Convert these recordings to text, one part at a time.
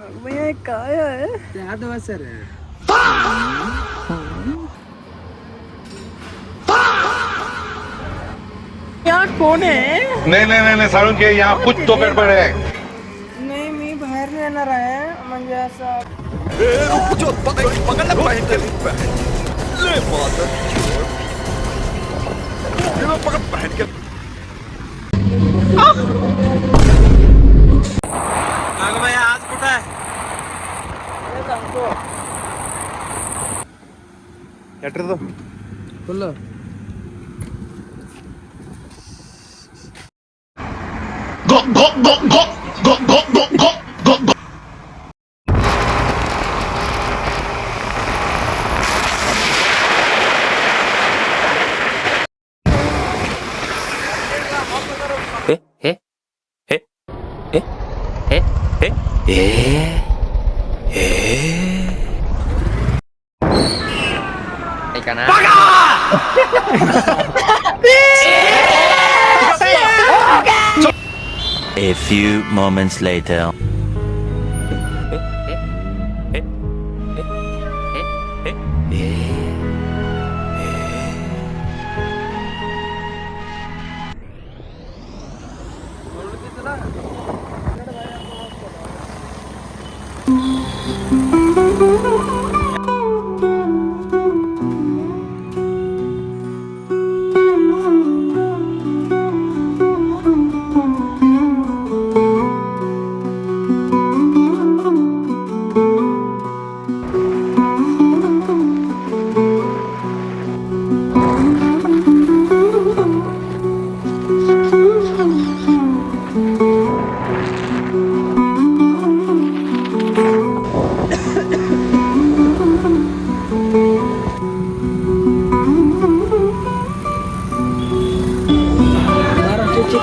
भैया काय आहे ते आदवा सर यार कोण आहे नहीं नहीं नहीं नहीं सारुण के यहाँ कुछ तो गड़बड़ है. नाही मी बाहेर नाही येणार आहे म्हणजे असं आज कुठं आहे full A few moments later.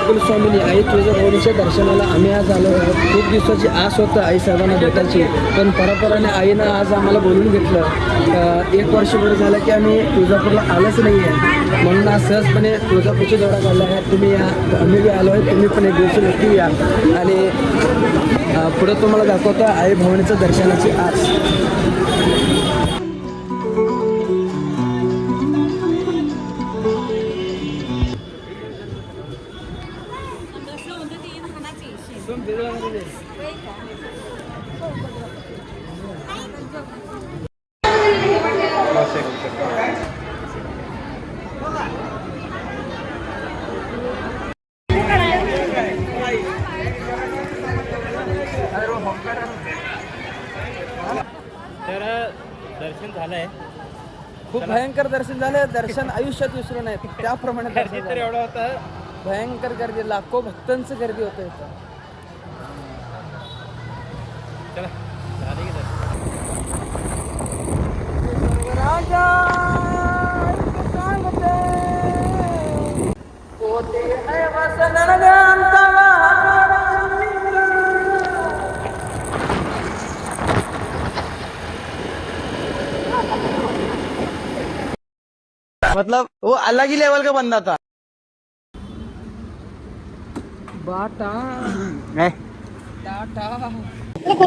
कुलस्वामिनी आई तुळजाभवानीच्या दर्शनाला आम्ही आज आलो आहोत. खूप दिवसाची आस होतं आई साहेबांना भेटायची, पण परंपराने आईनं आज आम्हाला बोलून घेतलं. 1 वर्षभर झालं की आम्ही तुळजापूरला आलोच नाही आहे, म्हणून आज सहजपणे तुळजापूरची दौरा काढला आहे. तुम्ही या, आम्ही बी आलो आहे, तुम्ही पण एक दिवशी नक्की या. आणि पुढं तुम्हाला दाखवतो आई भवानीचं दर्शनाची आस. तर दर्शन झालंय, खूप भयंकर दर्शन झालं. दर्शन आयुष्यात विसरू नये त्याप्रमाणे गर्दी तर एवढं होतं. भयंकर गर्दी, लाखो भक्तांचं गर्दी होतं इथं. चला झाले की दर्शन. राजा सांगते होते है वसन मतलब वो अलग ही लेवल का बंदा था. बाटा नहीं टाटा एक